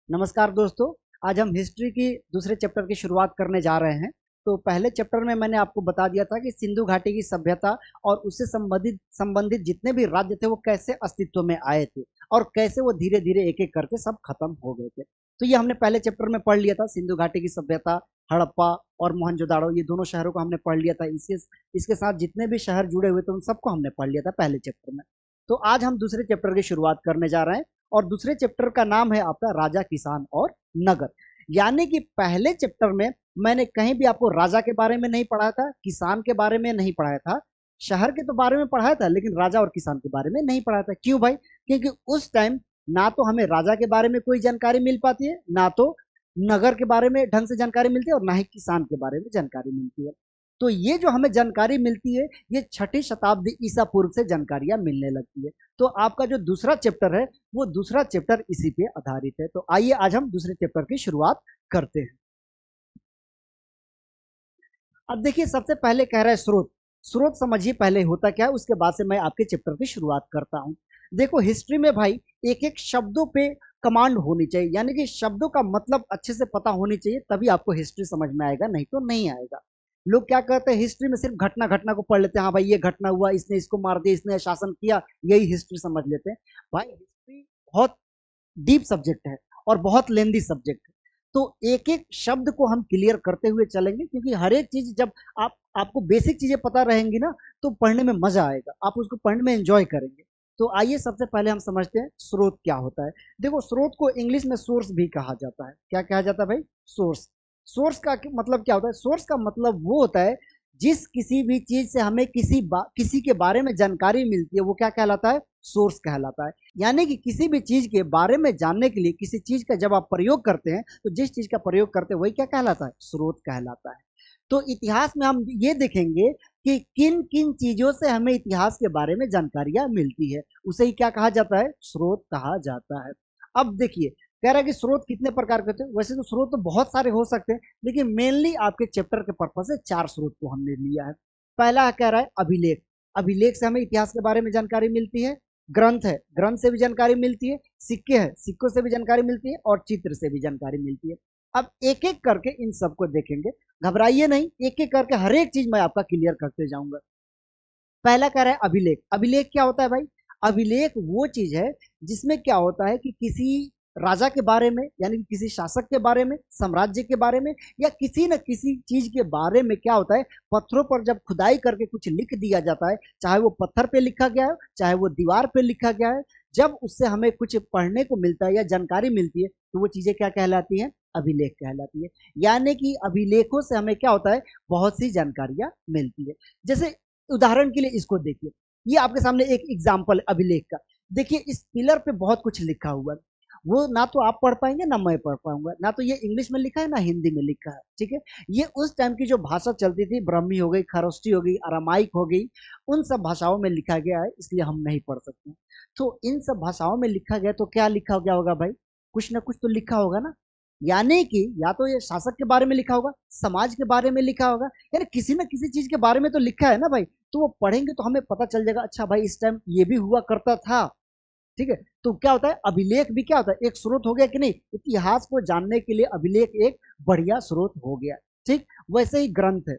नमस्कार दोस्तों। आज हम हिस्ट्री की दूसरे चैप्टर की शुरुआत करने जा रहे हैं। तो पहले चैप्टर में मैंने आपको बता दिया था कि सिंधु घाटी की सभ्यता और उससे संबंधित संबंधित जितने भी राज्य थे वो कैसे अस्तित्व में आए थे और कैसे वो धीरे धीरे एक एक करके सब खत्म हो गए थे। तो ये हमने पहले चैप्टर में पढ़ लिया था। सिंधु घाटी की सभ्यता, हड़प्पा और मोहनजोदाड़ो, ये दोनों शहरों को हमने पढ़ लिया था। इसके साथ जितने भी शहर जुड़े हुए थे उन सबको हमने पढ़ लिया था पहले चैप्टर में। तो आज हम दूसरे चैप्टर की शुरुआत करने जा रहे हैं और दूसरे चैप्टर का नाम है आपका राजा, किसान और नगर। यानी कि पहले चैप्टर में मैंने कहीं भी आपको राजा के बारे में नहीं पढ़ाया था, किसान के बारे में नहीं पढ़ाया था, शहर के तो बारे में पढ़ाया था, लेकिन राजा और किसान के बारे में नहीं पढ़ाया था। क्यों भाई? क्योंकि उस टाइम ना तो हमें राजा के बारे में कोई जानकारी मिल पाती है, ना तो नगर के बारे में ढंग से जानकारी मिलती है और ना ही किसान के बारे में जानकारी मिलती है। तो ये जो हमें जानकारी मिलती है ये 6ठी शताब्दी ईसा पूर्व से जानकारियां मिलने लगती है। तो आपका जो दूसरा चैप्टर है वो दूसरा चैप्टर इसी पे आधारित है। तो आइए आज हम दूसरे चैप्टर की शुरुआत करते हैं। अब देखिए, सबसे पहले कह रहा है स्रोत। स्रोत समझिए पहले होता क्या है, उसके बाद से मैं आपके चैप्टर की शुरुआत करता हूं। देखो, हिस्ट्री में भाई एक एक शब्दों पे कमांड होनी चाहिए, यानी कि शब्दों का मतलब अच्छे से पता होनी चाहिए, तभी आपको हिस्ट्री समझ में आएगा, नहीं तो नहीं आएगा। लोग क्या कहते हैं, हिस्ट्री में सिर्फ घटना घटना को पढ़ लेते हैं। हाँ भाई, ये घटना हुआ, इसने इसको मार दिया, इसने शासन किया, यही हिस्ट्री समझ लेते हैं। भाई हिस्ट्री बहुत डीप सब्जेक्ट है और बहुत लेंदी सब्जेक्ट है। तो एक एक शब्द को हम क्लियर करते हुए चलेंगे, क्योंकि हर एक चीज जब आपको बेसिक चीजें पता रहेंगी ना तो पढ़ने में मजा आएगा, आप उसको पढ़ने में एंजॉय करेंगे। तो आइए सबसे पहले हम समझते हैं स्रोत क्या होता है। देखो, स्रोत को इंग्लिश में सोर्स भी कहा जाता है। क्या कहा जाता है भाई? सोर्स। सोर्स का मतलब क्या होता है? सोर्स का मतलब वो होता है जिस किसी भी चीज से हमें किसी के बारे में जानकारी मिलती है, वो क्या कहलाता है? सोर्स कहलाता है। यानी कि किसी भी चीज के बारे में जानने के लिए किसी चीज का जब आप प्रयोग करते हैं तो जिस चीज का प्रयोग करते हैं वही क्या कहलाता है? स्रोत कहलाता है। तो इतिहास में हम ये देखेंगे कि किन किन चीजों से हमें इतिहास के बारे में जानकारियां मिलती है, उसे ही क्या कहा जाता है? स्रोत कहा जाता है। अब देखिए, कह रहा है कि स्रोत कितने प्रकार के होते हैं। वैसे तो स्रोत तो बहुत सारे हो सकते हैं, लेकिन मेनली आपके चैप्टर के पर्पज से 4 स्रोत को हमने लिया है। पहला कह रहा है अभिलेख। अभिलेख से हमें इतिहास के बारे में जानकारी मिलती है। ग्रंथ है, ग्रंथ से भी जानकारी मिलती है। सिक्के हैं, सिक्कों से भी जानकारी मिलती है और चित्र से भी जानकारी मिलती है। अब एक एक करके इन सबको देखेंगे, घबराइए नहीं, एक एक करके हर एक चीज मैं आपका क्लियर करते जाऊंगा। पहला कह रहा है अभिलेख। अभिलेख क्या होता है भाई? अभिलेख वो चीज है जिसमें क्या होता है कि किसी राजा के बारे में, यानी कि किसी शासक के बारे में, साम्राज्य के बारे में, या किसी न किसी चीज के बारे में क्या होता है, पत्थरों पर जब खुदाई करके कुछ लिख दिया जाता है, चाहे वो पत्थर पे लिखा गया है, चाहे वो दीवार पे लिखा गया है, जब उससे हमें कुछ पढ़ने को मिलता है या जानकारी मिलती है तो वो चीजें क्या कहलाती हैं? अभिलेख कहलाती है। यानी कि अभिलेखों से हमें क्या होता है? बहुत सी जानकारियां मिलती है। जैसे उदाहरण के लिए इसको देखिए, ये आपके सामने एक एग्जाम्पल अभिलेख का। देखिए, इस पिलर पे बहुत कुछ लिखा हुआ है। वो ना तो आप पढ़ पाएंगे ना मैं पढ़ पाऊंगा, ना तो ये इंग्लिश में लिखा है ना हिंदी में लिखा है। ठीक है, ये उस टाइम की जो भाषा चलती थी, ब्राह्मी हो गई, खरोष्टी हो गई, अरामाइक हो गई, उन सब भाषाओं में लिखा गया है, इसलिए हम नहीं पढ़ सकते। तो इन सब भाषाओं में लिखा गया तो क्या लिखा गया होगा भाई? कुछ ना कुछ तो लिखा होगा ना। यानी कि या तो ये शासक के बारे में लिखा होगा, समाज के बारे में लिखा होगा, यानी किसी न किसी चीज के बारे में तो लिखा है ना भाई। तो वो पढ़ेंगे तो हमें पता चल जाएगा, अच्छा भाई इस टाइम ये भी हुआ करता था। ठीक है, तो क्या होता है, अभिलेख भी क्या होता है? एक स्रोत हो गया कि नहीं? इतिहास को जानने के लिए अभिलेख एक बढ़िया स्रोत हो गया। ठीक, वैसे ही ग्रंथ है।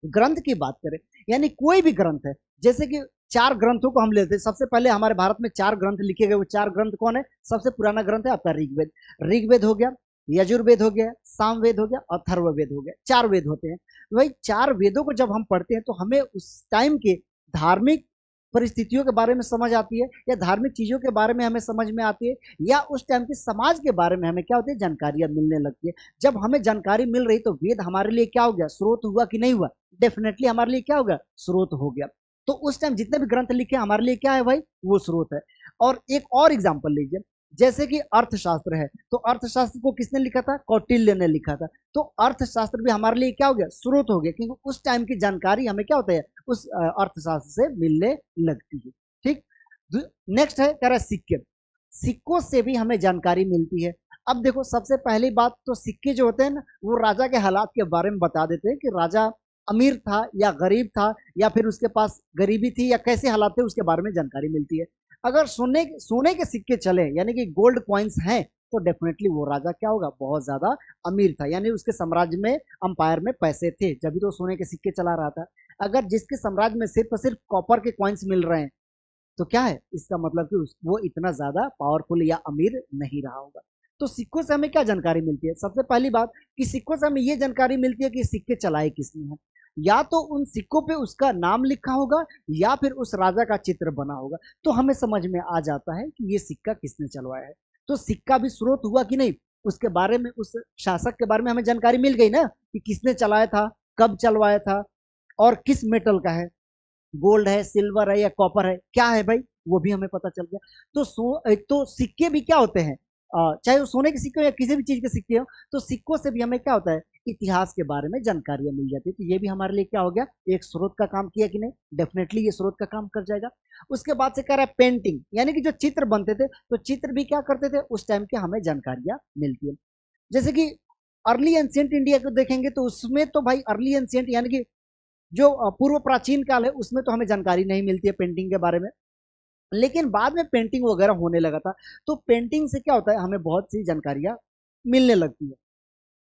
ग्रंथ की बात करें, यानी कोई भी ग्रंथ है, जैसे कि 4 ग्रंथों को हम लेते हैं। सबसे पहले हमारे भारत में 4 ग्रंथ लिखे गए। वो 4 ग्रंथ कौन है? सबसे पुराना ग्रंथ है आपका ऋग्वेद। ऋग्वेद हो गया, यजुर्वेद हो गया, सामवेद हो गया, अथर्ववेद हो गया। 4 वेद होते हैं। वही 4 वेदों को जब हम पढ़ते हैं तो हमें उस टाइम के धार्मिक परिस्थितियों के बारे में समझ आती है, या धार्मिक चीजों के बारे में हमें समझ में आती है, या उस टाइम के समाज के बारे में हमें क्या होती है? जानकारियां मिलने लगती है। जब हमें जानकारी मिल रही तो वेद हमारे लिए क्या हो गया? स्रोत हुआ कि नहीं हुआ? डेफिनेटली हमारे लिए क्या होगा? स्रोत हो गया। तो उस टाइम जितने भी ग्रंथ लिखे हमारे लिए क्या है भाई? वो स्रोत है। और एक और एग्जाम्पल लीजिए, जैसे कि अर्थशास्त्र है, तो अर्थशास्त्र को किसने लिखा था? कौटिल्य ने लिखा था। तो अर्थशास्त्र भी हमारे लिए क्या हो गया? स्रोत हो गया, क्योंकि उस टाइम की जानकारी हमें क्या होता है? उस अर्थशास्त्र से मिलने लगती है। ठीक, नेक्स्ट है कह रहा है सिक्के। सिक्कों से भी हमें जानकारी मिलती है। अब देखो, सबसे पहली बात तो सिक्के जो होते हैं ना, वो राजा के हालात के बारे में बता देते हैं कि राजा अमीर था या गरीब था, या फिर उसके पास गरीबी थी या कैसे हालात थे, उसके बारे में जानकारी मिलती है। अगर सोने सोने के सिक्के चले, यानी कि गोल्ड कॉइन्स हैं, तो डेफिनेटली वो राजा क्या होगा, बहुत ज्यादा अमीर था, यानी उसके साम्राज्य में, अंपायर में पैसे थे, जब भी तो सोने के सिक्के चला रहा था। अगर जिसके साम्राज्य में सिर्फ और सिर्फ कॉपर के कॉइन्स मिल रहे हैं, तो क्या है इसका मतलब कि वो इतना ज्यादा पावरफुल या अमीर नहीं रहा होगा। तो सिक्कों से हमें क्या जानकारी मिलती है? सबसे पहली बात कि सिक्कों से हमें ये जानकारी मिलती है कि सिक्के चलाए किसने हैं। या तो उन सिक्कों पे उसका नाम लिखा होगा या फिर उस राजा का चित्र बना होगा, तो हमें समझ में आ जाता है कि ये सिक्का किसने चलवाया है। तो सिक्का भी स्रोत हुआ कि नहीं, उसके बारे में, उस शासक के बारे में हमें जानकारी मिल गई ना, कि किसने चलाया था, कब चलवाया था, और किस मेटल का है, गोल्ड है, सिल्वर है या कॉपर है, क्या है भाई, वो भी हमें पता चल गया। तो सिक्के भी क्या होते हैं, चाहे वो सोने के सिक्के हो या किसी भी चीज के सिक्के हो, तो सिक्कों से भी हमें क्या होता है, इतिहास के बारे में जानकारियां मिल जाती है। तो ये भी हमारे लिए क्या हो गया, एक स्रोत का काम किया कि नहीं, डेफिनेटली ये स्रोत का काम कर जाएगा। उसके बाद से कह रहा है पेंटिंग, यानी कि जो चित्र बनते थे, तो चित्र भी क्या करते थे उस टाइम के, हमें जानकारियां मिलती है। जैसे कि अर्ली एंशिएंट इंडिया को देखेंगे तो उसमें तो भाई अर्ली एंशिएंट यानी कि जो पूर्व प्राचीन काल है, उसमें तो हमें जानकारी नहीं मिलती है पेंटिंग के बारे में। लेकिन बाद में पेंटिंग वगैरह होने लगा था, तो पेंटिंग से क्या होता है, हमें बहुत सी जानकारियां मिलने लगती है।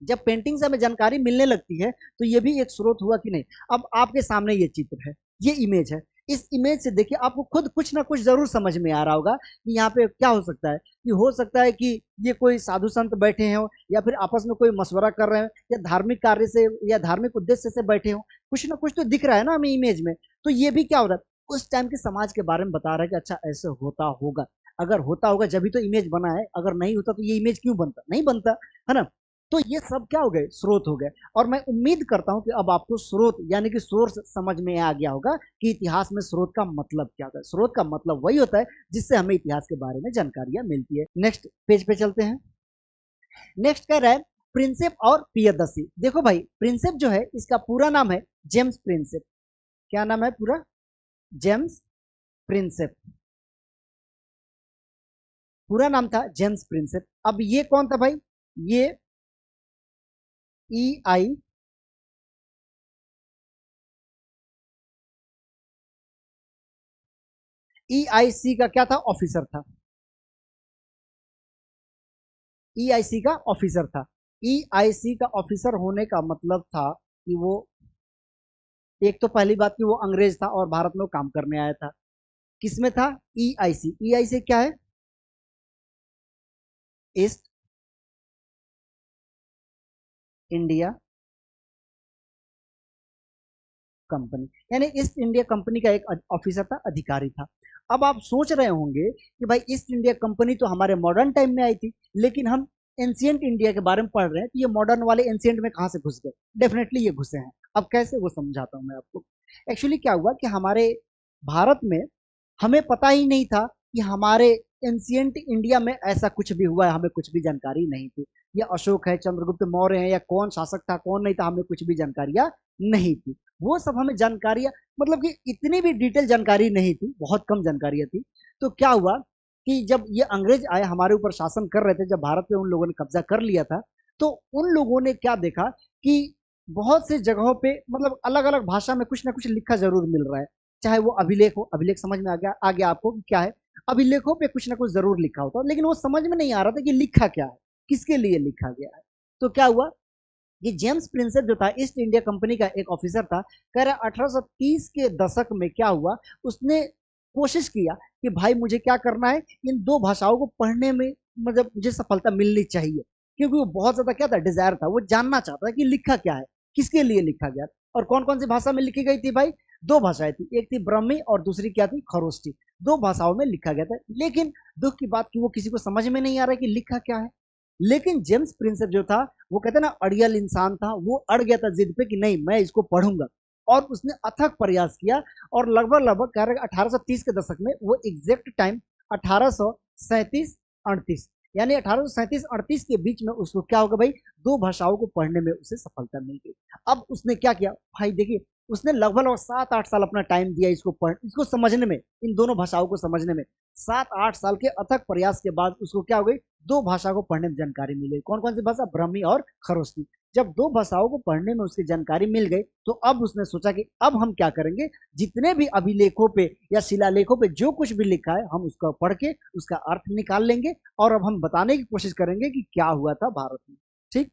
जब पेंटिंग से हमें जानकारी मिलने लगती है, तो ये भी एक स्रोत हुआ कि नहीं। अब आपके सामने ये चित्र है, ये इमेज है, इस इमेज से देखिए आपको खुद कुछ ना कुछ जरूर समझ में आ रहा होगा कि यहाँ पे क्या हो सकता है, कि हो सकता है कि ये कोई साधु संत बैठे हो, या फिर आपस में कोई मशवरा कर रहे हो, या धार्मिक कार्य से या धार्मिक उद्देश्य से बैठे हो। कुछ ना कुछ तो दिख रहा है ना हमें इमेज में। तो ये भी क्या हो रहा है, उस टाइम के समाज के बारे में बता रहा है कि अच्छा ऐसे होता होगा। अगर होता होगा जब भी तो इमेज बना है, अगर नहीं होता तो ये इमेज क्यों बनता, नहीं बनता, है ना। तो ये सब क्या हो गए, स्रोत हो गए। और मैं उम्मीद करता हूं कि अब आपको स्रोत यानी कि सोर्स समझ में आ गया होगा कि इतिहास में स्रोत का मतलब क्या होता है। स्रोत का मतलब वही होता है जिससे हमें इतिहास के बारे में जानकारियां मिलती है। नेक्स्ट पेज पे चलते हैं। नेक्स्ट कह रहा है प्रिंसेप और प्रियदर्शी। देखो भाई, प्रिंसेप जो है इसका पूरा नाम है जेम्स प्रिंसेप। क्या नाम है पूरा, जेम्स प्रिंसेप, पूरा नाम था जेम्स प्रिंसेप। अब ये कौन था भाई, ये ई आई ईआईसी का क्या था, ऑफिसर था। ईआईसी का ऑफिसर था। ईआईसी का ऑफिसर होने का मतलब था कि वो, एक तो पहली बात कि वो अंग्रेज था और भारत में वो काम करने आया था। किसमें था, ईआईसी। ईआईसी क्या है, ईस्ट इंडिया कंपनी, यानी ईस्ट इंडिया कंपनी का एक ऑफिसर था, अधिकारी था। अब आप सोच रहे होंगे कि भाई ईस्ट इंडिया कंपनी तो हमारे मॉडर्न टाइम में आई थी, लेकिन हम एंशियंट इंडिया के बारे में पढ़ रहे हैं, तो ये मॉडर्न वाले एंशियंट में कहां से घुस गए? डेफिनेटली ये घुसे हैं। अब कैसे, वो समझाता हूं मैं आपको। एक्चुअली क्या हुआ कि हमारे भारत में हमें पता ही नहीं था कि हमारे एंशियंट इंडिया में ऐसा कुछ भी हुआ है, हमें कुछ भी जानकारी नहीं थी। ये अशोक है, चंद्रगुप्त मौर्य है, या कौन शासक था कौन नहीं था, हमें कुछ भी जानकारियां नहीं थी। वो सब हमें जानकारियां, मतलब कि इतनी भी डिटेल जानकारी नहीं थी, बहुत कम जानकारियां थी। तो क्या हुआ कि जब ये अंग्रेज आए हमारे ऊपर शासन कर रहे थे, जब भारत पे उन लोगों ने कब्जा कर लिया था, तो उन लोगों ने क्या देखा कि बहुत सी जगहों पे मतलब अलग अलग भाषा में कुछ ना कुछ लिखा जरूर मिल रहा है। चाहे वो अभिलेख हो, अभिलेख समझ में आ गया आपको कि क्या है, अभिलेखों पे कुछ ना कुछ जरूर लिखा होता, लेकिन वो समझ में नहीं आ रहा था कि लिखा क्या है, किसके लिए लिखा गया है। तो क्या हुआ, ये जेम्स प्रिंसेप जो था, ईस्ट इंडिया कंपनी का एक ऑफिसर था, कह रहा 1830 के दशक में क्या हुआ, उसने कोशिश किया कि भाई मुझे क्या करना है, इन दो भाषाओं को पढ़ने में मतलब मुझे सफलता मिलनी चाहिए। क्योंकि वो बहुत ज्यादा क्या था, डिजायर था, वो जानना चाहता है कि लिखा क्या है, किसके लिए लिखा गया। और कौन कौन सी भाषा में लिखी गई थी भाई, दो भाषाएं थी, एक थी ब्रह्मी और दूसरी क्या थी, खरोष्टी। दो भाषाओं में लिखा गया था, लेकिन दुख की बात कि वो किसी को समझ में नहीं आ रहा कि लिखा क्या है। लेकिन जेम्स प्रिंसेप जो था, वो कहते हैं ना अड़ियल इंसान था, वो अड़ गया था जिद पे कि नहीं मैं इसको पढ़ूंगा। और उसने अथक प्रयास किया, और लगभग लगभग कह रहे 1830 के दशक में, वो एग्जैक्ट टाइम 1837-38, यानी 1837-38 के बीच में उसको क्या होगा भाई, दो भाषाओं को पढ़ने में उसे सफलता मिल गई। अब उसने क्या किया भाई, देखिए उसने लगभग और 7-8 साल अपना टाइम दिया इसको समझने में, इन दोनों भाषाओं को समझने में। 7-8 साल के अथक प्रयास के बाद उसको क्या हो गई, दो भाषा को पढ़ने में जानकारी मिल गई। कौन कौन सी भाषा, ब्राह्मी और खरोष्ठी। जब दो भाषाओं को पढ़ने में उसकी जानकारी मिल गई तो अब उसने सोचा कि अब हम क्या करेंगे, जितने भी अभिलेखों पे या शिलालेखों पे जो कुछ भी लिखा है हम उसको पढ़ के उसका अर्थ निकाल लेंगे और अब हम बताने की कोशिश करेंगे कि क्या हुआ था भारत में। ठीक,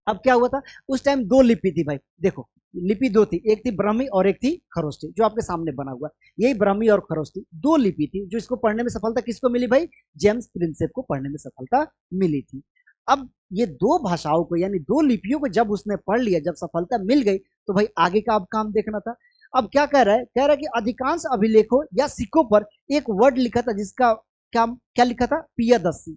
अब क्या हुआ था, उस टाइम दो लिपि थी भाई, देखो लिपि दो थी, एक थी ब्राह्मी और एक थी खरोष्ठी, जो आपके सामने बना हुआ, यही ब्राह्मी और खरोष्ठी दो लिपि थी। जो इसको पढ़ने में सफलता किसको मिली भाई, जेम्स प्रिंसेप को पढ़ने में सफलता मिली थी। अब ये दो भाषाओं को यानी दो लिपियों को जब उसने पढ़ लिया, जब सफलता मिल गई, तो भाई आगे का अब काम देखना था। अब क्या कह रहा है, कह रहा है कि अधिकांश अभिलेखों या सिक्कों पर एक वर्ड लिखा था जिसका क्या क्या लिखा था, पियदस्सी।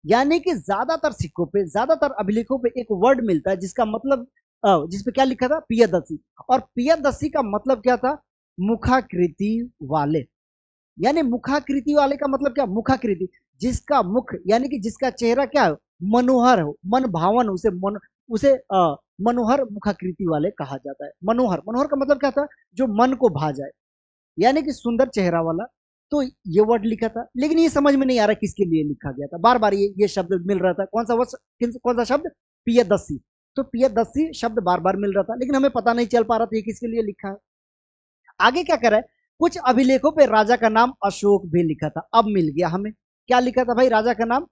यानी कि ज्यादातर सिक्कों पे, ज्यादातर अभिलेखों पे एक वर्ड मिलता है जिसका मतलब जिसपे क्या लिखा था, पियदस्सी। और पियदस्सी का मतलब क्या था, मुखाकृति वाले। यानी मुखाकृति वाले का मतलब क्या, मुखाकृति, जिसका मुख यानी कि जिसका चेहरा क्या हो, मनोहर हो, मन भावन, उसे मनोहर मुखाकृति वाले कहा जाता है। मनोहर, मनोहर का मतलब क्या था, जो मन को भा जाए, यानी कि सुंदर चेहरा वाला। तो ये वर्ड लिखा था, लेकिन ये समझ में नहीं आ रहा किसके लिए लिखा गया था। बार बार ये शब्द मिल रहा था, कौन सा वर्ड, कौन सा शब्द, पियदस्सी। तो पियदस्सी शब्द बार बार मिल रहा था, लेकिन हमें पता नहीं चल पा रहा था ये किसके लिए लिखा है। आगे क्या कर रहा है, कुछ अभिलेखों पे राजा का नाम अशोक भी लिखा था। अब मिल गया हमें, क्या लिखा था भाई, राजा का नाम।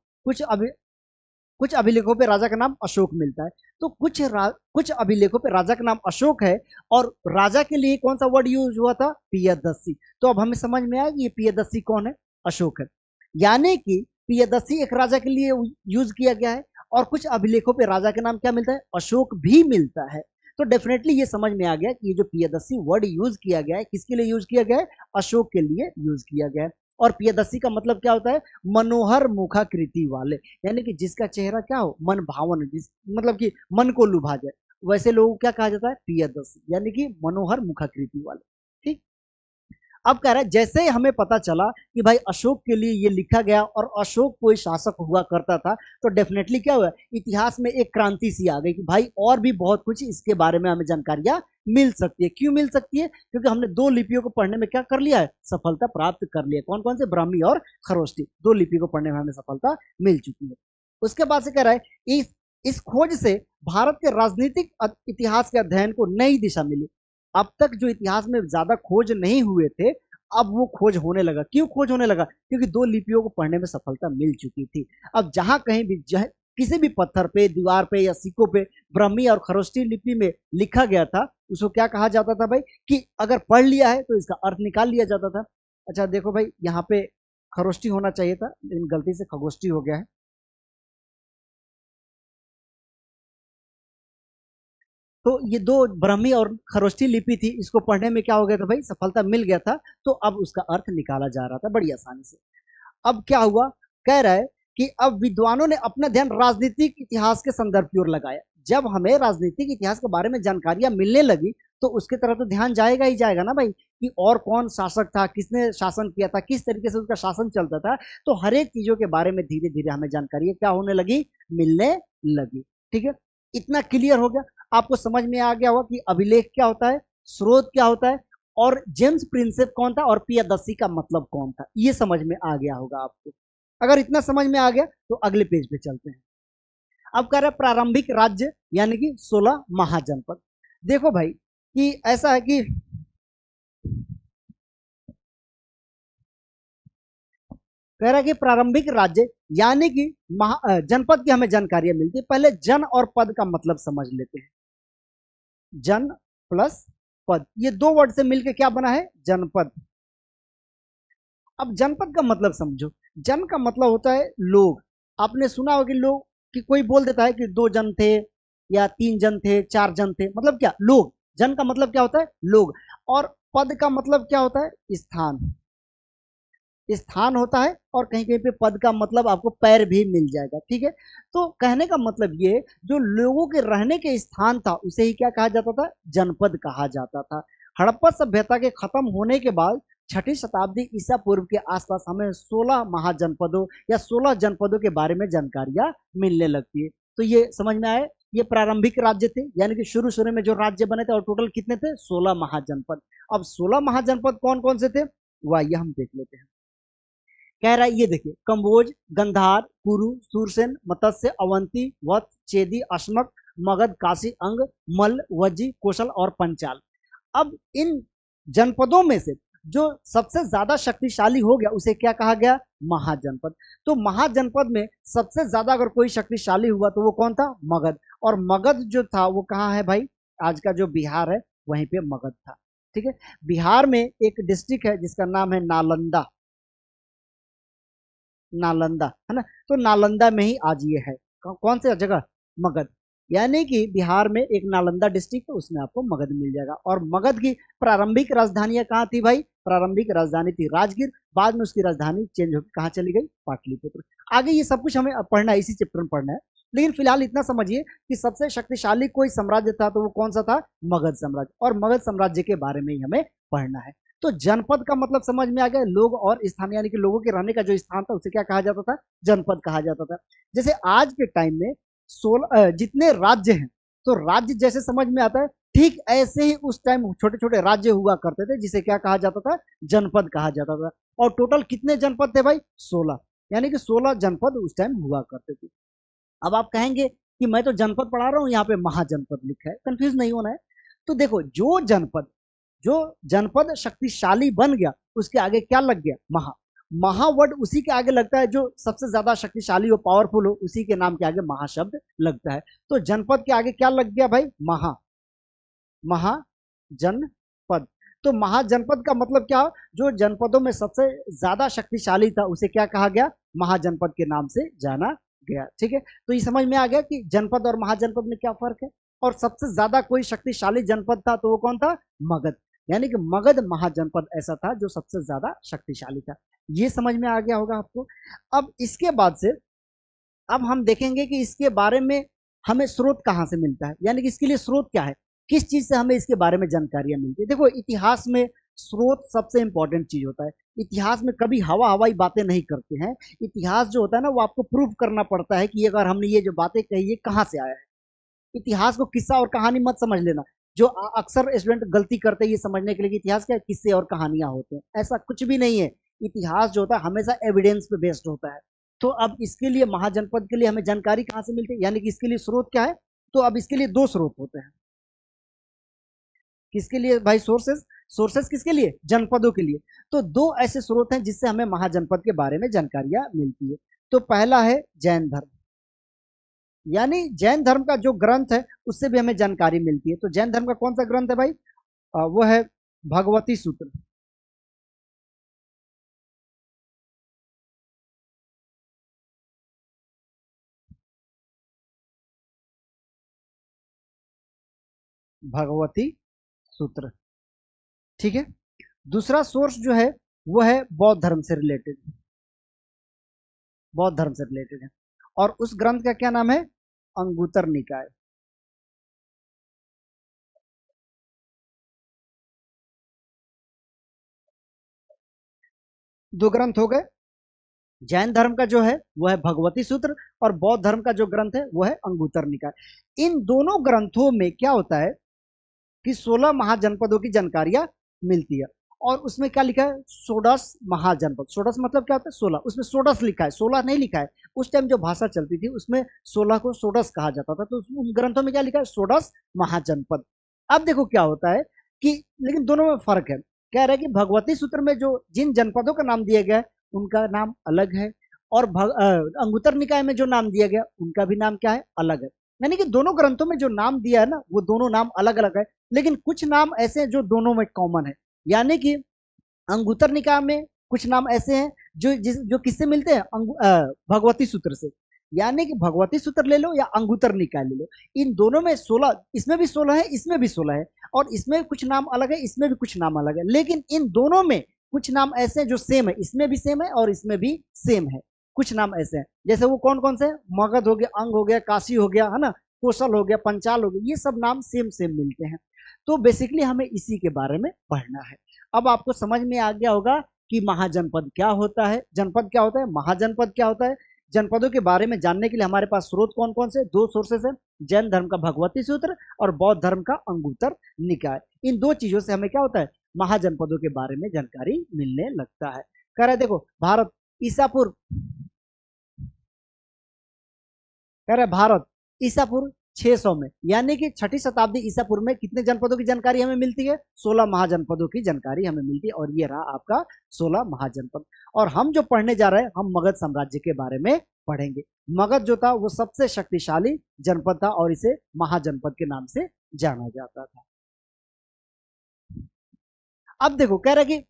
कुछ अभिलेखों पे राजा का नाम अशोक मिलता है। तो कुछ अभिलेखों पे राजा का नाम अशोक है और राजा के लिए कौन सा वर्ड यूज हुआ था, पियदस्सी। तो अब हमें समझ में आया कि ये पियदस्सी कौन है, अशोक है। यानी कि पियदस्सी एक राजा के लिए यूज किया गया है और कुछ अभिलेखों पे राजा का नाम क्या मिलता है, अशोक भी मिलता है। तो डेफिनेटली ये समझ में आ गया कि ये जो पियदस्सी वर्ड यूज किया गया है किसके लिए यूज किया गया है, अशोक के लिए यूज किया गया है। और पियदस्सी का मतलब क्या होता है, मनोहर मुखाकृति वाले, यानी कि जिसका चेहरा क्या हो, मन भावन, जिस मतलब कि मन को लुभा जाए, वैसे लोगों को क्या कहा जाता है, पियदस्सी, यानी कि मनोहर मुखाकृति वाले। ठीक, अब कह रहा है जैसे ही हमें पता चला कि भाई अशोक के लिए ये लिखा गया और अशोक कोई शासक हुआ करता था, तो डेफिनेटली क्या हुआ, इतिहास में एक क्रांति सी आ गई कि भाई और भी बहुत कुछ इसके बारे में हमें जानकारियां मिल सकती है। क्यों मिल सकती है, क्योंकि हमने दो लिपियों को पढ़ने में क्या कर लिया है, सफलता प्राप्त कर लिया। कौन कौन से, ब्राह्मी और खरोष्ठी, दो लिपि को पढ़ने में हमें सफलता मिल चुकी है। उसके बाद से कह रहा है इस खोज से भारत के राजनीतिक इतिहास के अध्ययन को नई दिशा मिली। अब तक जो इतिहास में ज्यादा खोज नहीं हुए थे, अब वो खोज होने लगा। क्यों खोज होने लगा, क्योंकि दो लिपियों को पढ़ने में सफलता मिल चुकी थी। अब जहां कहीं भी किसी भी पत्थर पे, दीवार पे या सिक्कों पे ब्राह्मी और खरोष्ठी लिपि में लिखा गया था, उसको क्या कहा जाता था भाई, कि अगर पढ़ लिया है तो इसका अर्थ निकाल लिया जाता था। अच्छा देखो भाई, यहाँ पे खरोष्ठी होना चाहिए था लेकिन गलती से खगोष्ठी हो गया है। तो ये दो ब्राह्मी और खरोष्ठी लिपि थी, इसको पढ़ने में क्या हो गया था भाई, सफलता मिल गया था। तो अब उसका अर्थ निकाला जा रहा था बड़ी आसानी से। अब क्या हुआ, कह रहा है कि अब विद्वानों ने अपना ध्यान राजनीतिक इतिहास के संदर्भ की ओर लगाया। जब हमें राजनीतिक इतिहास के बारे में जानकारियां मिलने लगी तो उसके तरफ तो ध्यान जाएगा ही जाएगा ना भाई, कि और कौन शासक था, किसने शासन किया था, किस तरीके से उसका शासन चलता था। तो हर एक चीजों के बारे में धीरे धीरे हमें जानकारी क्या होने लगी, मिलने लगी। ठीक है, इतना क्लियर हो गया, आपको समझ में आ गया होगा कि अभिलेख क्या होता है, स्रोत क्या होता है, और जेम्स प्रिंसेप कौन था और पियदस्सी का मतलब कौन था, ये समझ में आ गया होगा आपको। अगर इतना समझ में आ गया तो अगले पेज पे चलते हैं। अब कह रहे हैं प्रारंभिक राज्य यानी कि 16 महाजनपद। देखो भाई कि ऐसा है कि कह रहा है कि प्रारंभिक राज्य यानी कि जनपद की हमें जानकारियां मिलती है। पहले जन और पद का मतलब समझ लेते हैं। जन प्लस पद, ये दो वर्ड से मिलकर क्या बना है, जनपद। अब जनपद का मतलब समझो, जन का मतलब होता है लोग। आपने सुना होगा कि लोग, कि कोई बोल देता है कि 2 जन थे या 3 जन थे, 4 जन थे, मतलब क्या, लोग। जन का मतलब क्या होता है, लोग। और पद का मतलब क्या होता है, स्थान। स्थान होता है और कहीं कहीं पे पद का मतलब आपको पैर भी मिल जाएगा। ठीक है, तो कहने का मतलब ये, जो लोगों के रहने के स्थान था उसे ही क्या कहा जाता था, जनपद कहा जाता था। हड़प्पा सभ्यता के खत्म होने के बाद 6ठी शताब्दी ईसा पूर्व के आसपास हमें 16 महाजनपदों या 16 जनपदों के बारे में जानकारियां मिलने लगती है। तो ये समझ में आए ये प्रारंभिक राज्य थे, यानी कि शुरू शुरू में जो राज्य बने थे, और टोटल कितने थे? 16 महाजनपद। अब 16 महाजनपद कौन कौन से थे, वह हम देख लेते हैं। कह रहा है, ये देखिए, कंबोज, गंधार, कुरु, सूरसेन, मत्स्य, अवंती, वत्स, चेदी, अश्मक, मगध, काशी, अंग, मल्ल, वज्जी, कौशल और पंचाल। अब इन जनपदों में से जो सबसे ज्यादा शक्तिशाली हो गया उसे क्या कहा गया? महाजनपद। तो महाजनपद में सबसे ज्यादा अगर कोई शक्तिशाली हुआ तो वो कौन था? मगध। और मगध जो था वो कहाँ है भाई? आज का जो बिहार है वहीं पे मगध था। ठीक है, बिहार में एक डिस्ट्रिक्ट है जिसका नाम है नालंदा। नालंदा है ना, तो नालंदा में ही आज ये है। कौन सी जगह? मगध। यानी कि बिहार में एक नालंदा डिस्ट्रिक्ट है, उसमें आपको मगध मिल जाएगा। और मगध की प्रारंभिक राजधानियां कहाँ थी भाई? प्रारंभिक राजधानी थी राजगीर, बाद में उसकी राजधानी चेंज होकर कहाँ चली गई? पाटलिपुत्र। आगे ये सब कुछ हमें पढ़ना है, इसी चैप्टर में पढ़ना है, लेकिन फिलहाल इतना समझिए कि सबसे शक्तिशाली कोई साम्राज्य था तो वो कौन सा था? मगध साम्राज्य। और मगध साम्राज्य के बारे में ही हमें पढ़ना है। तो जनपद का मतलब समझ में आ गया, लोग और स्थान, यानी कि लोगों के रहने का जो स्थान था उसे क्या कहा जाता था? जनपद कहा जाता था। जैसे आज के टाइम में 16 जितने राज्य हैं, तो राज्य जैसे समझ में आता है, ठीक ऐसे ही उस टाइम छोटे छोटे राज्य हुआ करते थे, जिसे क्या कहा जाता था? जनपद कहा जाता था। और टोटल कितने जनपद थे भाई? 16, यानी कि 16 जनपद उस टाइम हुआ करते थे। अब आप कहेंगे कि मैं तो जनपद पढ़ा रहा हूं, यहाँ पे महाजनपद लिखा है, कंफ्यूज नहीं होना है। तो देखो, जो जनपद शक्तिशाली बन गया उसके आगे क्या लग गया? महा। महावर्ड उसी के आगे लगता है जो सबसे ज्यादा शक्तिशाली हो, पावरफुल हो, उसी के नाम के आगे महाशब्द लगता है। तो जनपद के आगे क्या लग गया भाई? महा। महाजनपद। तो महाजनपद का मतलब क्या? जो जनपदों में सबसे ज्यादा शक्तिशाली था उसे क्या कहा गया? महाजनपद के नाम से जाना गया। ठीक है, तो ये समझ में आ गया कि जनपद और महाजनपद में क्या फर्क है। और सबसे ज्यादा कोई शक्तिशाली जनपद था तो वो कौन था? मगध। यानी कि मगध महाजनपद ऐसा था जो सबसे ज्यादा शक्तिशाली था। ये समझ में आ गया होगा आपको। अब इसके बाद से अब हम देखेंगे कि इसके बारे में हमें स्रोत कहाँ से मिलता है, यानी कि इसके लिए स्रोत क्या है, किस चीज से हमें इसके बारे में जानकारियां मिलती है। देखो, इतिहास में स्रोत सबसे इंपॉर्टेंट चीज होता है। इतिहास में कभी हवा हवाई बातें नहीं करते हैं। इतिहास जो होता है ना, वो आपको प्रूव करना पड़ता है कि अगर हमने ये जो बातें कही है कहाँ से आया है। इतिहास को किस्सा और कहानी मत समझ लेना। जो अक्सर स्टूडेंट गलती करते हैं ये समझने के लिए कि इतिहास क्या है, किस्से और कहानियां होते हैं, ऐसा कुछ भी नहीं है। इतिहास जो होता है हमेशा एविडेंस पे बेस्ड होता है। तो अब इसके लिए महाजनपद के लिए हमें जानकारी कहाँ से मिलती है, यानी कि इसके लिए स्रोत क्या है? तो अब इसके लिए दो स्रोत होते हैं। किसके लिए भाई? सोर्सेस। सोर्सेस किसके लिए? जनपदों के लिए। तो दो ऐसे स्रोत हैं जिससे हमें महाजनपद के बारे में जानकारियां मिलती है। तो पहला है जैन धर्म, यानी जैन धर्म का जो ग्रंथ है उससे भी हमें जानकारी मिलती है। तो जैन धर्म का कौन सा ग्रंथ है भाई? वो है भगवती सूत्र। भगवती सूत्र। ठीक है, दूसरा सोर्स जो है वो है बौद्ध धर्म से रिलेटेड। बौद्ध धर्म से रिलेटेड है, और उस ग्रंथ का क्या नाम है? अंगुतर निकाय। दो ग्रंथ हो गए। जैन धर्म का जो है वो है भगवती सूत्र, और बौद्ध धर्म का जो ग्रंथ है वो है अंगुतर निकाय। इन दोनों ग्रंथों में क्या होता है कि 16 महाजनपदों की जानकारियां मिलती है। और उसमें क्या लिखा है? षोडश महाजनपद। षोडश मतलब क्या होता है? 16। उसमें षोडश लिखा है, 16 नहीं लिखा है। उस टाइम जो भाषा चलती थी उसमें 16 को षोडश कहा जाता था, तो उन ग्रंथों में क्या लिखा है? षोडश महाजनपद। अब देखो क्या होता है कि, लेकिन दोनों में फर्क है। कह रहा है कि भगवती सूत्र में जो जिन जनपदों का नाम दिया गया है उनका नाम अलग है, और अंगुतर निकाय में जो नाम दिया गया उनका भी नाम क्या है? अलग है। यानी कि दोनों ग्रंथों में जो नाम दिया है ना, वो दोनों नाम अलग अलग है, लेकिन कुछ नाम ऐसे हैं जो दोनों में कॉमन है। यानी कि अंगुतर निकाय में कुछ नाम ऐसे हैं जो किससे मिलते हैं? भगवती सूत्र से। यानी कि भगवती सूत्र ले लो या अंगुतर निकाय ले लो, इन दोनों में 16, इसमें भी 16 है, इसमें भी 16 है, और इसमें कुछ नाम अलग है, इसमें भी कुछ नाम अलग है, लेकिन इन दोनों में कुछ नाम ऐसे हैं जो सेम है, इसमें भी सेम है और इसमें भी सेम है। कुछ नाम ऐसे हैं, जैसे वो कौन कौन से? मगध हो गया, अंग हो गया, काशी हो गया, है ना, कौशल हो गया, पंचाल हो गया, ये सब नाम सेम सेम मिलते हैं। तो बेसिकली हमें इसी के बारे में पढ़ना है। अब आपको समझ में आ गया होगा कि महाजनपद क्या होता है, जनपद क्या होता है, महाजनपद क्या होता है। जनपदों के बारे में जानने के लिए हमारे पास स्रोत कौन कौन से, दो सोर्सेस है, जैन धर्म का भगवती सूत्र और बौद्ध धर्म का अंगुत्तर निकाय। इन दो चीजों से हमें क्या होता है, महाजनपदों के बारे में जानकारी मिलने लगता है। कह रहे देखो भारत ईसापुर, कह रहे भारत ईसापुर 600 में, यानी कि छठी शताब्दी ईसापुर में कितने जनपदों की जानकारी हमें मिलती है, 16 महाजनपदों की जानकारी हमें मिलती है। और ये रहा आपका 16 महाजनपद। और हम जो पढ़ने जा रहे हैं, हम मगध साम्राज्य के बारे में पढ़ेंगे। मगध जो था वो सबसे शक्तिशाली जनपद था और इसे महाजनपद के नाम से जाना जाता था। अब देखो कह रहा कि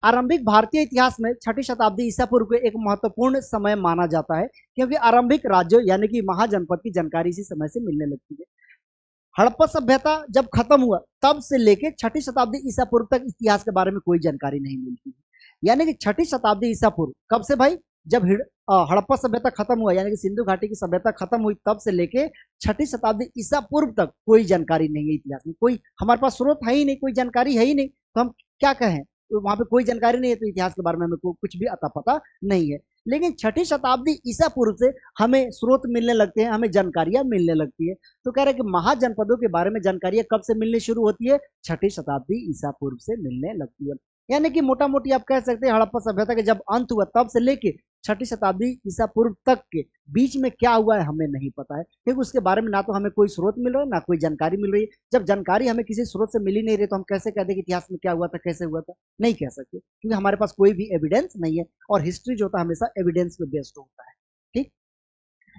आरंभिक भारतीय इतिहास में छठी शताब्दी ईसा पूर्व को एक महत्वपूर्ण समय माना जाता है, क्योंकि आरंभिक राज्यों यानी कि महाजनपद की जानकारी इसी समय से मिलने लगती है। हड़प्पा सभ्यता जब खत्म हुआ तब से लेके छठी शताब्दी ईसा पूर्व तक इतिहास के बारे में कोई जानकारी नहीं मिलती है। यानी कि छठी शताब्दी ईसा पूर्व कब से भाई, जब हड़प्पा सभ्यता खत्म हुआ यानी कि सिंधु घाटी की सभ्यता खत्म हुई तब से लेके छठी शताब्दी ईसा पूर्व तक कोई जानकारी नहीं है इतिहास में। कोई हमारे पास स्रोत है ही नहीं, कोई जानकारी है ही नहीं, तो हम क्या कहें, तो वहां पे कोई जानकारी नहीं है, तो इतिहास के बारे में हमें कुछ भी अता पता नहीं है। लेकिन छठी शताब्दी ईसा पूर्व से हमें स्रोत मिलने लगते हैं, हमें जानकारियां मिलने लगती है। तो कह रहे हैं कि महाजनपदों के बारे में जानकारियां कब से मिलनी शुरू होती है, छठी शताब्दी ईसा पूर्व से मिलने लगती है। यानी कि मोटा मोटी आप कह सकते हैं हड़प्पा सभ्यता के जब अंत हुआ तब से लेके छठी शताब्दी ईसा पूर्व तक के बीच में क्या हुआ है हमें नहीं पता है, क्योंकि उसके बारे में ना तो हमें कोई स्रोत मिल रहा है ना कोई जानकारी मिल रही है। जब जानकारी हमें किसी स्रोत से मिल ही नहीं रही तो हम कैसे कह दें कि इतिहास में क्या हुआ था, कैसे हुआ था, नहीं कह सकते, क्योंकि हमारे पास कोई भी एविडेंस नहीं है। और हिस्ट्री जो होता है हमेशा एविडेंस पे बेस्ड होता है, ठीक।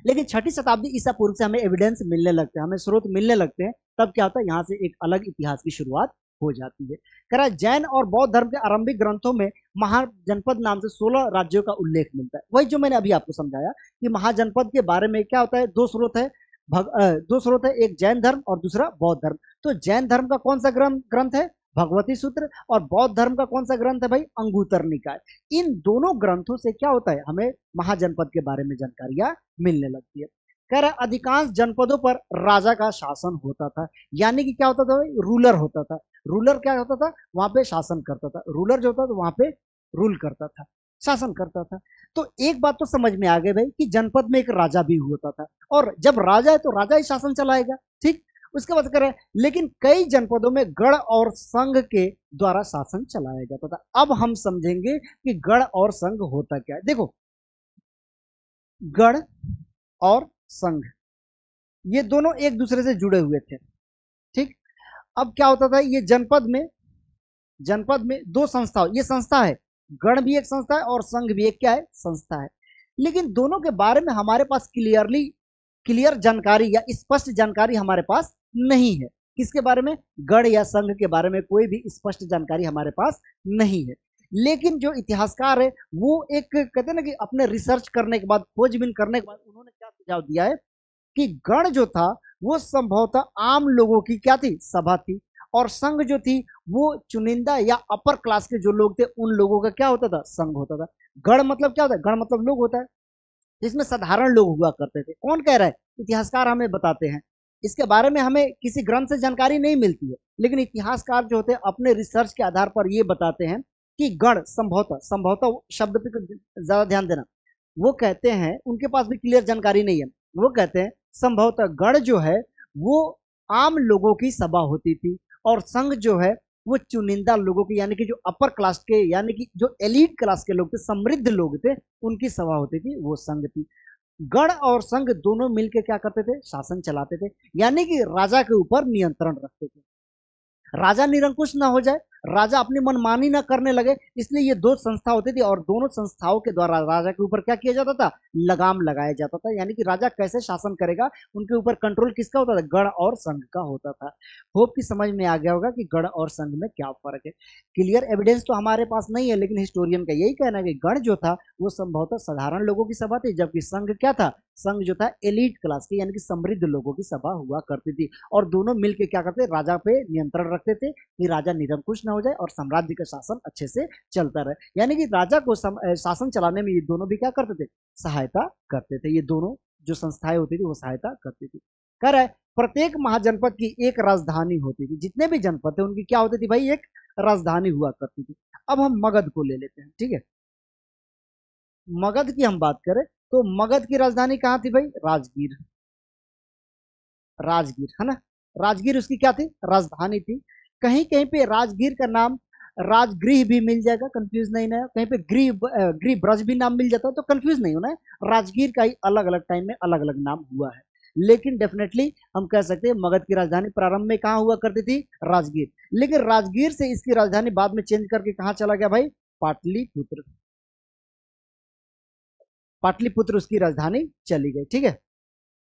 लेकिन छठी शताब्दी ईसा पूर्व से हमें एविडेंस मिलने लगते हैं, हमें स्रोत मिलने लगते हैं, तब क्या होता है, यहाँ से एक अलग इतिहास की शुरुआत हो जाती है। कह रहा है जैन और बौद्ध धर्म के आरंभिक ग्रंथों में महाजनपद नाम से 16 राज्यों का उल्लेख मिलता है। वही जो मैंने अभी आपको समझाया कि महाजनपद के बारे में क्या होता है, दो स्रोत है, दो स्रोत है, एक जैन धर्म और दूसरा बौद्ध धर्म। तो जैन धर्म का कौन सा ग्रंथ है, भगवती सूत्र, और बौद्ध धर्म का कौन सा ग्रंथ है भाई, अंगुत्तर निकाय। इन दोनों ग्रंथों से क्या होता है, हमें महाजनपद के बारे में जानकारियां मिलने लगती है। कह रहा अधिकांश जनपदों पर राजा का शासन होता था, यानी कि क्या होता था भाई, रूलर होता था। रूलर क्या होता था, वहां पे शासन करता था, रूलर जो होता था वहां पे रूल करता था, शासन करता था। तो एक बात तो समझ में आ गई भाई कि जनपद में एक राजा भी होता था, और जब राजा है तो राजा ही शासन चलाएगा, ठीक। उसके बाद कह रहे हैं लेकिन कई जनपदों में गढ़ और संघ के द्वारा शासन चलाया जाता था। अब हम समझेंगे कि गढ़ और संघ होता क्या है। देखो गढ़ और संघ ये दोनों एक दूसरे से जुड़े हुए थे, ठीक। अब क्या होता था, ये जनपद में दो संस्था, ये संस्था है, गण भी एक संस्था है और संघ भी एक क्या है, संस्था है। लेकिन दोनों के बारे में हमारे पास क्लियर जानकारी या स्पष्ट जानकारी हमारे पास नहीं है। किसके बारे में, गण या संघ के बारे में कोई भी स्पष्ट जानकारी हमारे पास नहीं है। लेकिन जो इतिहासकार है वो एक कहते हैं ना कि अपने रिसर्च करने के बाद, खोजबीन करने के बाद उन्होंने क्या सुझाव दिया है कि गण जो था वो संभवतः आम लोगों की क्या थी, सभा थी, और संघ जो थी वो चुनिंदा या अपर क्लास के जो लोग थे उन लोगों का क्या होता था, संघ होता था। गण मतलब क्या होता है, गण मतलब लोग होता है, जिसमें साधारण लोग हुआ करते थे। कौन कह रहा है, इतिहासकार हमें बताते हैं। इसके बारे में हमें किसी ग्रंथ से जानकारी नहीं मिलती है, लेकिन इतिहासकार जो होते हैं अपने रिसर्च के आधार पर ये बताते हैं कि गण संभवतः शब्द पे ज्यादा ध्यान देना, वो कहते हैं उनके पास भी क्लियर जानकारी नहीं है, वो कहते हैं संभवतः गण जो है वो आम लोगों की सभा होती थी, और संघ जो है वो चुनिंदा लोगों की यानी कि जो अपर क्लास के यानी कि जो एलीट क्लास के लोग थे, समृद्ध लोग थे, उनकी सभा होती थी, वो संघ थी। गण और संघ दोनों मिलकर क्या करते थे, शासन चलाते थे, यानी कि राजा के ऊपर नियंत्रण रखते थे। राजा निरंकुश ना हो जाए, राजा अपनी मनमानी ना करने लगे, इसलिए ये दो संस्था होती थी, और दोनों संस्थाओं के द्वारा राजा के ऊपर क्या किया जाता था, लगाम लगाया जाता था। यानी कि राजा कैसे शासन करेगा, उनके ऊपर कंट्रोल किसका होता था, गण और संघ का होता था। होप की समझ में आ गया होगा कि गण और संघ में क्या फर्क है। क्लियर एविडेंस तो हमारे पास नहीं है, लेकिन हिस्टोरियन का यही कहना है कि गण जो था वो संभवतः साधारण लोगों की सभा थी, जबकि संघ क्या था, संघ जो था एलीट क्लास की यानी कि समृद्ध लोगों की सभा हुआ करती थी, और दोनों मिलकर क्या करते, राजा पे नियंत्रण रखते थे कि राजा निरंकुश ना हो जाए और साम्राज्य का शासन अच्छे से चलता रहे। यानी कि राजा को शासन चलाने में ये दोनों भी क्या करते थे, सहायता करते थे। ये दोनों जो संस्थाएं होती थी वो सहायता करती थी। कह रहा है प्रत्येक महाजनपद की एक राजधानी होती थी, जितने भी जनपद थे उनकी क्या होती थी भाई, एक राजधानी हुआ करती थी। अब हम मगध को ले लेते हैं, ठीक है। मगध की हम बात करें तो मगध की राजधानी कहाँ थी भाई? राजगीर। राजगीर है ना, राजगीर उसकी क्या थी? राजधानी थी। कहीं कहीं पे राजगीर का नाम राजगृह भी मिल जाएगा, कंफ्यूज नहीं ना, कहीं पे गृह ब्रज भी नाम मिल जाता है तो कंफ्यूज नहीं होना है। राजगीर का ही अलग अलग टाइम में अलग अलग नाम हुआ है, लेकिन डेफिनेटली हम कह सकते हैं मगध की राजधानी प्रारंभ में कहाँ हुआ करती थी? राजगीर। लेकिन राजगीर से इसकी राजधानी बाद में चेंज करके कहाँ चला गया भाई? पाटलिपुत्र। पाटलिपुत्र उसकी राजधानी चली गई, ठीक है।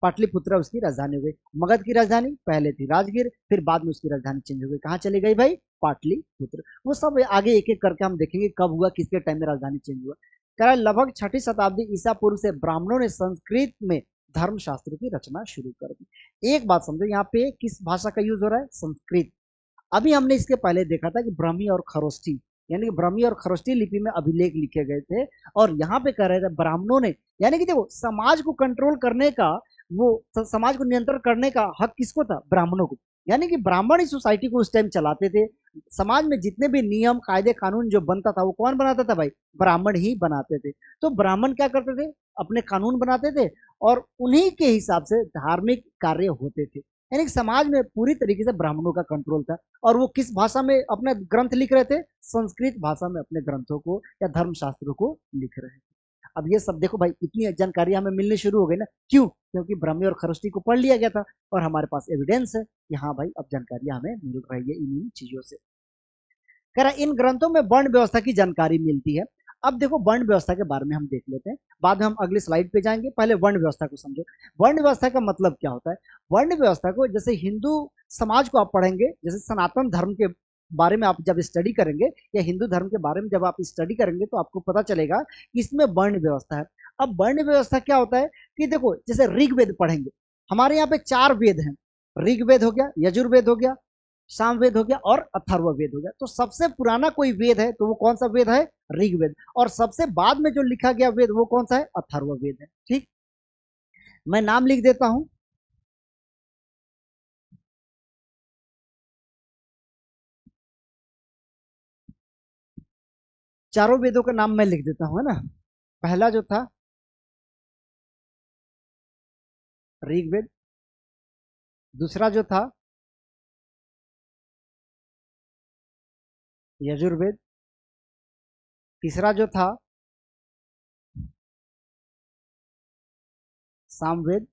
पाटलिपुत्र उसकी राजधानी हो गई। मगध की राजधानी पहले थी राजगीर, फिर बाद में उसकी राजधानी चेंज हो गई, कहाँ चली गई भाई? पाटलिपुत्र। वो सब आगे एक एक करके हम देखेंगे कब हुआ, किसके टाइम में राजधानी चेंज हुआ। कह रहा है लगभग 6ठी शताब्दी ईसा पूर्व से ब्राह्मणों ने संस्कृत में धर्मशास्त्र की रचना शुरू कर दी। एक बात समझो, यहाँ पे किस भाषा का यूज हो रहा है? संस्कृत। अभी हमने इसके पहले देखा था कि ब्राह्मी और खरोष्ठी, यानी कि ब्राह्मी और खरोष्ठी लिपि में अभिलेख लिखे गए थे, और यहाँ पे कह रहे थे ब्राह्मणों ने, यानी कि देखो समाज को कंट्रोल करने का, वो समाज को नियंत्रण करने का हक किसको था? ब्राह्मणों को। यानी कि ब्राह्मण ही सोसाइटी को उस टाइम चलाते थे। समाज में जितने भी नियम कायदे कानून जो बनता था वो कौन बनाता था भाई? ब्राह्मण ही बनाते थे। तो ब्राह्मण क्या करते थे? अपने कानून बनाते थे और उन्हीं के हिसाब से धार्मिक कार्य होते थे। यानी कि समाज में पूरी तरीके से ब्राह्मणों का कंट्रोल था। और वो किस भाषा में अपने ग्रंथ लिख रहे थे? संस्कृत भाषा में अपने ग्रंथों को या धर्मशास्त्रों को लिख रहे थे। अब ये सब देखो भाई, इतनी जानकारी हमें मिलनी शुरू हो गई ना, क्यों? क्योंकि ब्राह्मी और खरोष्ठी को पढ़ लिया गया था और हमारे पास एविडेंस है कि हाँ भाई अब जानकारी हमें मिल रही है इन चीजों से। कह रहा इन ग्रंथों में वर्ण व्यवस्था की जानकारी मिलती है। अब देखो वर्ण व्यवस्था के बारे में हम देख लेते हैं, बाद में हम अगली स्लाइड पे जाएंगे, पहले वर्ण व्यवस्था को समझो। वर्ण व्यवस्था का मतलब क्या होता है? वर्ण व्यवस्था को जैसे हिंदू समाज को आप पढ़ेंगे, जैसे सनातन धर्म के बारे में आप जब स्टडी करेंगे या हिंदू धर्म के बारे में जब आप स्टडी करेंगे तो आपको पता चलेगा कि इसमें वर्ण व्यवस्था है। अब वर्ण व्यवस्था क्या होता है कि देखो जैसे ऋग्वेद पढ़ेंगे, हमारे यहाँ पे 4 वेद हैं। ऋग्वेद हो गया, यजुर्वेद हो गया, सामवेद हो गया और अथर्ववेद हो गया। तो सबसे पुराना कोई वेद है तो वो कौन सा वेद है? ऋग्वेद। और सबसे बाद में जो लिखा गया वेद वो कौन सा है? अथर्ववेद है। ठीक, मैं नाम लिख देता हूं। चारों वेदों का नाम मैं लिख देता हूं, है ना। पहला जो था ऋग्वेद, दूसरा जो था यजुर्वेद, तीसरा जो था सामवेद,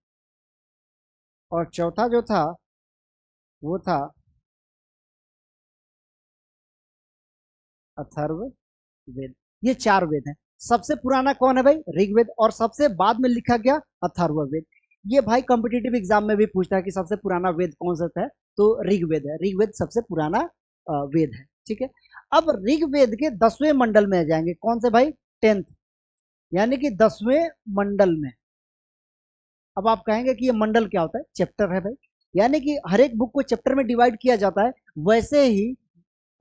और चौथा जो था वो था अथर्ववेद। ये 4 वेद हैं। सबसे पुराना कौन है भाई? ऋग्वेद। और सबसे बाद में लिखा गया अथर्ववेद। ये भाई कॉम्पिटिटिव एग्जाम में भी पूछता है कि सबसे पुराना वेद कौन सा है, तो ऋग्वेद है। ऋग्वेद सबसे पुराना वेद है, ठीक है। अब ऋग्वेद के 10वें मंडल में आ जाएंगे, कौन से भाई? 10th, यानी कि 10वें मंडल में। अब आप कहेंगे कि ये मंडल क्या होता है? चैप्टर है भाई। यानी कि हर एक बुक को चैप्टर में डिवाइड किया जाता है, वैसे ही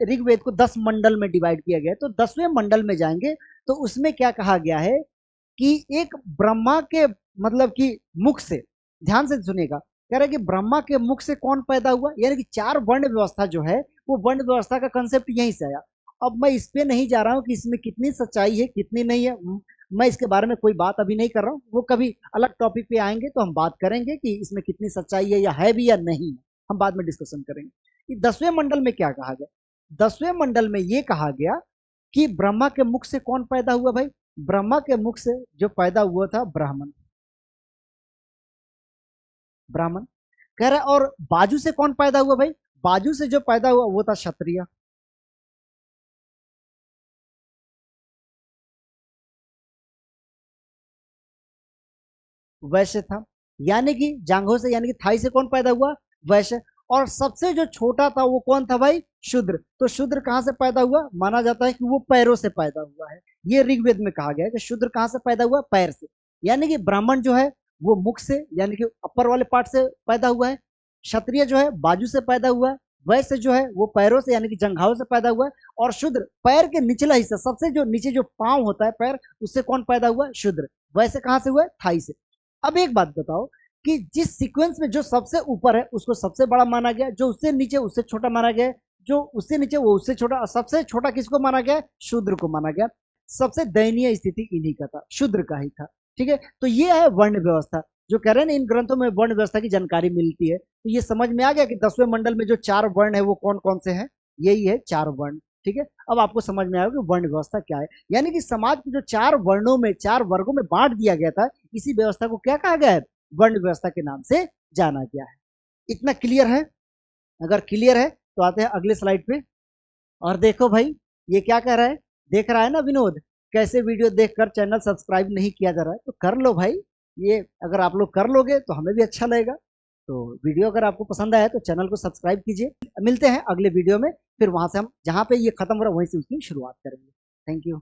ऋग्वेद को 10 मंडल में डिवाइड किया गया है। तो 10वें मंडल में जाएंगे तो उसमें क्या कहा गया है कि एक ब्रह्मा के मतलब कि मुख से, ध्यान से सुनिएगा, कह रहा है कि ब्रह्मा के मुख से कौन पैदा हुआ, यानी कि 4 वर्ण व्यवस्था जो है वो वर्ण व्यवस्था का कंसेप्ट यहीं से आया। अब मैं इस पे नहीं जा रहा हूं कि इसमें कितनी सच्चाई है कितनी नहीं है, मैं इसके बारे में कोई बात अभी नहीं कर रहा हूँ। वो कभी अलग टॉपिक पे आएंगे तो हम बात करेंगे कि इसमें कितनी सच्चाई है या है भी या नहीं, हम बाद में डिस्कशन करेंगे। कि 10वें मंडल में क्या कहा गया? 10वें मंडल में ये कहा गया कि ब्रह्मा के मुख से कौन पैदा हुआ भाई? ब्रह्मा के मुख से जो पैदा हुआ था ब्राह्मण। ब्राह्मण कह रहा है। और बाजू से कौन पैदा हुआ भाई? बाजू से जो पैदा हुआ वो था क्षत्रिय। वैश्य था। यानी कि जांघों से, यानी कि थाई से कौन पैदा हुआ? वैश्य। और सबसे जो छोटा था वो कौन था भाई? शूद्र। तो शूद्र कहां से पैदा हुआ? माना जाता है कि वो पैरों से पैदा हुआ है। ये ऋग्वेद में कहा गया है कि शूद्र कहां से पैदा हुआ? पैर से। यानी कि ब्राह्मण जो है वो मुख से, यानी कि अपर वाले पार्ट से पैदा हुआ है। क्षत्रिय जो है बाजू से पैदा हुआ है। वैश्य जो है वो पैरों से, यानी कि जंघाओं से पैदा हुआ है। और शूद्र पैर के निचला हिस्सा, सबसे जो नीचे जो पांव होता है पैर, उससे कौन पैदा हुआ? शूद्र। वैसे कहां से हुआ? थाई से। अब एक बात बताओ कि जिस सीक्वेंस में जो सबसे ऊपर है उसको सबसे बड़ा माना गया, जो उससे नीचे उससे छोटा माना गया, जो उससे नीचे वो उससे छोटा, सबसे छोटा किसको माना गया? शूद्र को माना गया। सबसे दयनीय स्थिति इन्हीं का था, शूद्र का ही था। ठीक है, तो ये है वर्ण व्यवस्था। जो कह रहे हैं ना इन ग्रंथों में वर्ण व्यवस्था की जानकारी मिलती है, तो ये समझ में आ गया कि 10वें मंडल में जो 4 वर्ण है वो कौन कौन से हैं, यही है 4 वर्ण। ठीक है, अब आपको समझ में आएगा कि वर्ण व्यवस्था क्या है। यानी कि समाज को जो 4 वर्णों में 4 वर्गों में बांट दिया गया था, इसी व्यवस्था को क्या कहा गया है, वर्ण व्यवस्था के नाम से जाना गया है। इतना क्लियर है? अगर क्लियर है तो आते हैं अगले स्लाइड पे। और देखो भाई, ये क्या कह रहा है, देख रहा है ना विनोद, कैसे वीडियो देखकर चैनल सब्सक्राइब नहीं किया जा रहा है, तो कर लो भाई। ये अगर आप लोग कर लोगे तो हमें भी अच्छा लगेगा। तो वीडियो अगर आपको पसंद आया तो चैनल को सब्सक्राइब कीजिए। मिलते हैं अगले वीडियो में, फिर वहां से हम जहां पे ये खत्म हो रहा है वहीं से उसकी शुरुआत करेंगे। Thank you.